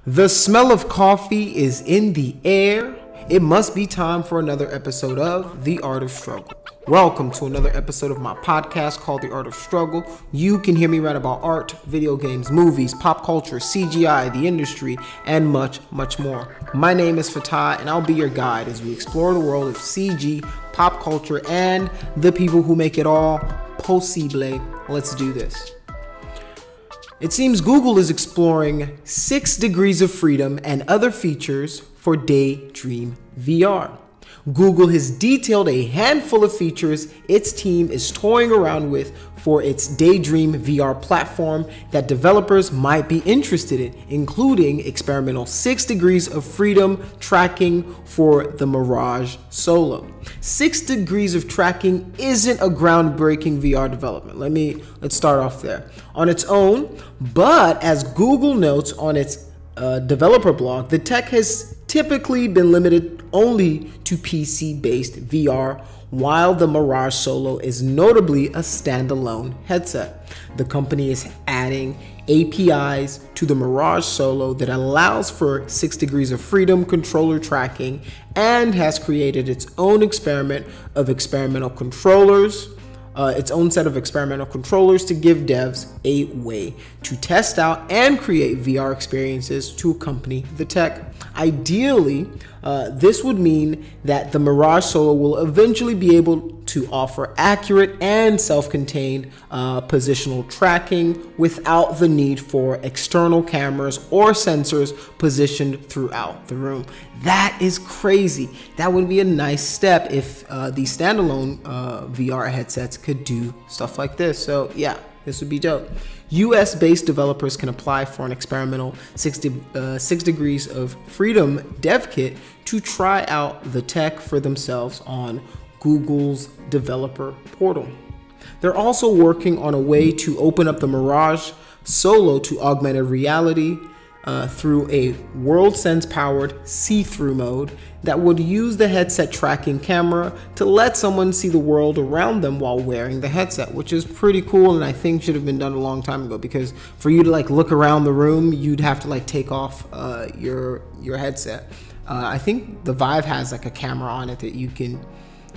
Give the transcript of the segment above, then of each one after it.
The smell of coffee is in the air. It must be time for another episode of The Art of Struggle. Welcome to another episode of my podcast called The Art of Struggle. You can hear me rant about art, video games, movies, pop culture, CGI, the industry, and much, much more. My name is Fatah, and I'll be your guide as we explore the world of CG, pop culture, and the people who make it all possible. Let's do this. It seems Google is exploring 6 degrees of freedom and other features for Daydream VR. Google has detailed a handful of features its team is toying around with for its Daydream VR platform that developers might be interested in, including experimental 6 degrees of freedom tracking for the Mirage Solo. 6 degrees of tracking isn't a groundbreaking VR development. Let's start off there. On its own, but as Google notes on its developer blog, the tech has typically been limited only to PC-based VR, while the Mirage Solo is notably a standalone headset. The company is adding APIs to the Mirage Solo that allows for 6 degrees of freedom controller tracking and has created its own set of experimental controllers to give devs a way to test out and create VR experiences to accompany the tech. Ideally, this would mean that the Mirage Solo will eventually be able to offer accurate and self-contained positional tracking without the need for external cameras or sensors positioned throughout the room. That is crazy. That would be a nice step if these standalone VR headsets could do stuff like this. So yeah, this would be dope. US-based developers can apply for an experimental 6 degrees of freedom dev kit to try out the tech for themselves on Google's developer portal. They're also working on a way to open up the Mirage Solo to augmented reality through a WorldSense powered see-through mode that would use the headset tracking camera to let someone see the world around them while wearing the headset, which is pretty cool and I think should have been done a long time ago, because for you to look around the room, you'd have to take off your headset. I think the Vive has a camera on it that you can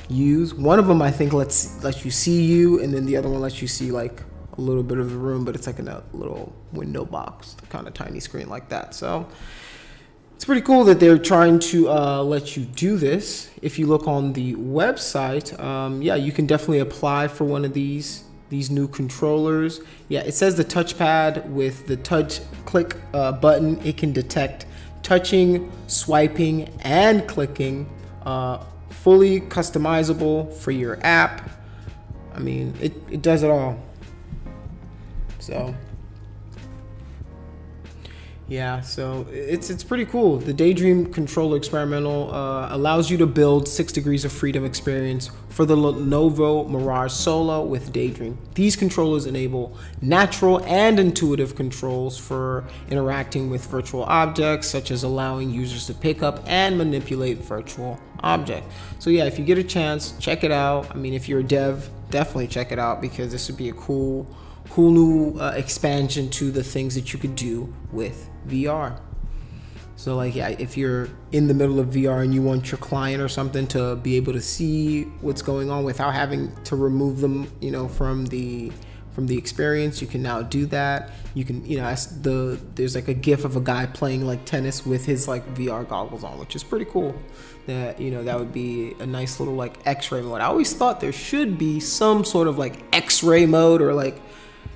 use. One of them I think lets you see you, and then the other one lets you see a little bit of the room, but it's in a little window box, kind of tiny screen like that. So it's pretty cool that they're trying to let you do this. If you look on the website, yeah, you can definitely apply for one of these new controllers. Yeah, it says the touchpad with the touch click button, it can detect touching, swiping, and clicking, fully customizable for your app. I mean, it does it all. So yeah, so it's pretty cool. The Daydream controller experimental allows you to build 6 degrees of freedom experience for the Lenovo Mirage Solo with Daydream. These controllers enable natural and intuitive controls for interacting with virtual objects, such as allowing users to pick up and manipulate virtual objects. So yeah, if you get a chance, check it out. I mean, if you're a dev, definitely check it out, because this would be a cool new expansion to the things that you could do with VR. So yeah, if you're in the middle of VR and you want your client or something to be able to see what's going on without having to remove them, from the experience, you can now do that. You can, there's a GIF of a guy playing tennis with his VR goggles on, which is pretty cool. That that would be a nice little X-ray mode. I always thought there should be some sort of X-ray mode or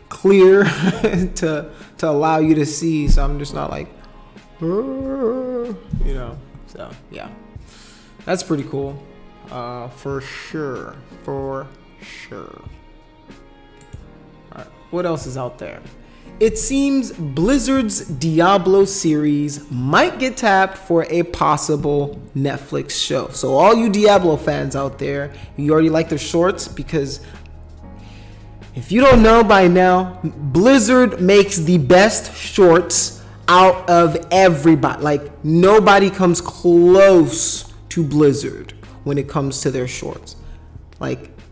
clear to allow you to see, so I'm just not so yeah, that's pretty cool, for sure. All right, what else is out there? It seems Blizzard's Diablo series might get tapped for a possible Netflix show. So all you Diablo fans out there, you already like their shorts, because if you don't know by now, Blizzard makes the best shorts out of everybody. Nobody comes close to Blizzard when it comes to their shorts.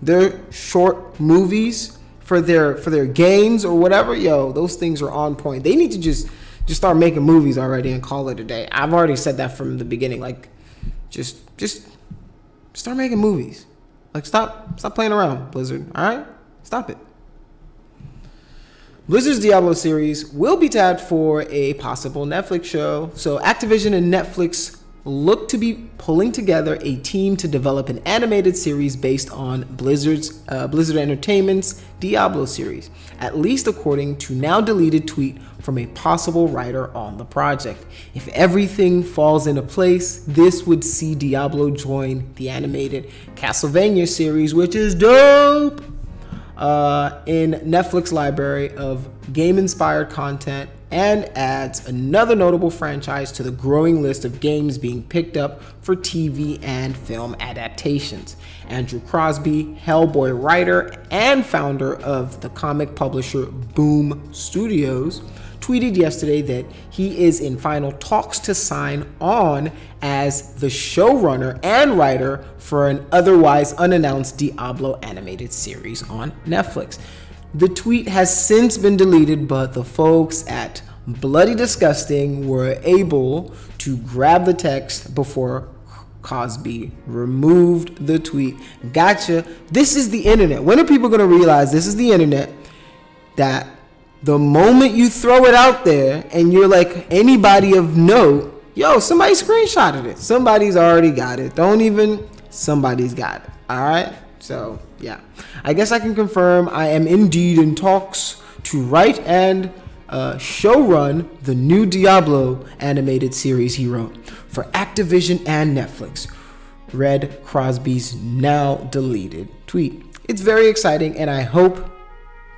Their short movies for their games or whatever, those things are on point. They need to just just start making movies already and call it a day. I've already said that from the beginning. Like, just start making movies. Like, stop playing around, Blizzard. All right, stop it. Blizzard's Diablo series will be tagged for a possible Netflix show. So Activision and Netflix look to be pulling together a team to develop an animated series based on Blizzard Entertainment's Diablo series, at least according to now deleted tweet from a possible writer on the project. If everything falls into place, this would see Diablo join the animated Castlevania series, which is dope, in Netflix library of game-inspired content, and adds another notable franchise to the growing list of games being picked up for TV and film adaptations. Andrew Crosby, Hellboy writer and founder of the comic publisher Boom Studios, tweeted yesterday that he is in final talks to sign on as the showrunner and writer for an otherwise unannounced Diablo animated series on Netflix. The tweet has since been deleted, but the folks at Bloody Disgusting were able to grab the text before Cosby removed the tweet. Gotcha. This is the internet. When are people going to realize this is the internet? That the moment you throw it out there and you're like anybody of note, yo, somebody screenshotted it. Somebody's already got it. Somebody's got it. All right. So, yeah, I guess I can confirm I am indeed in talks to write and showrun the new Diablo animated series he wrote for Activision and Netflix. Read Crosby's now deleted tweet. It's very exciting, and I hope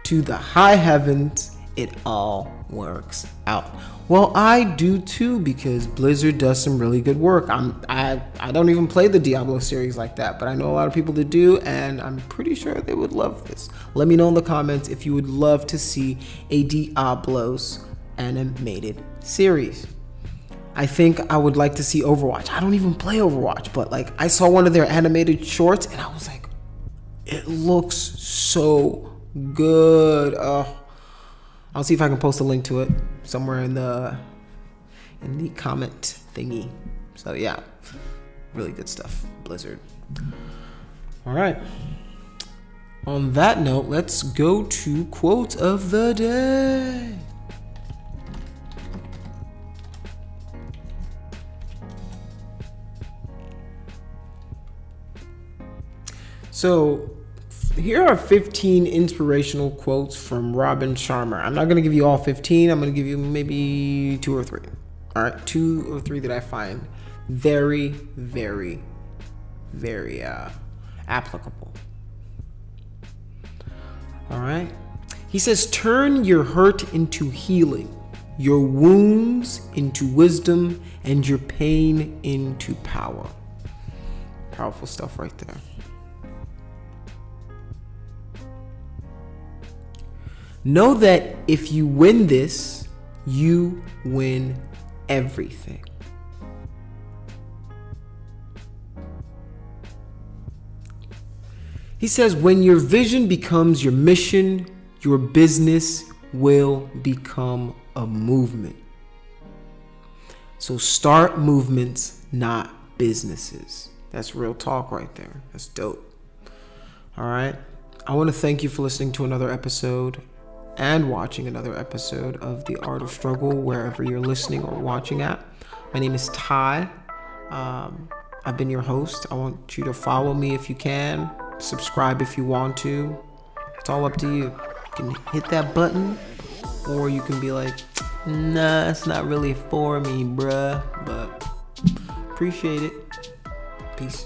to the high heavens it all works out. Well, I do too, because Blizzard does some really good work. I don't even play the Diablo series like that, but I know a lot of people that do, and I'm pretty sure they would love this. Let me know in the comments if you would love to see a Diablo's animated series. I think I would like to see Overwatch. I don't even play Overwatch, but like I saw one of their animated shorts and I was like, it looks so good. I'll see if I can post a link to it somewhere in the comment thingy. So yeah, really good stuff, Blizzard. All right. On that note, let's go to quote of the day. So here are 15 inspirational quotes from Robin Sharma. I'm not going to give you all 15. I'm going to give you maybe 2 or 3. All right, 2 or 3 that I find very, very, very applicable. All right. He says, turn your hurt into healing, your wounds into wisdom, and your pain into power. Powerful stuff right there. Know that if you win this, you win everything. He says, when your vision becomes your mission, your business will become a movement. So start movements, not businesses. That's real talk right there. That's dope. All right. I want to thank you for listening to another episode and watching another episode of The Art of Struggle, wherever you're listening or watching at. My name is Ty. I've been your host. I want you to follow me if you can. Subscribe if you want to. It's all up to you. You can hit that button, or you can be like, nah, it's not really for me, bruh. But appreciate it. Peace.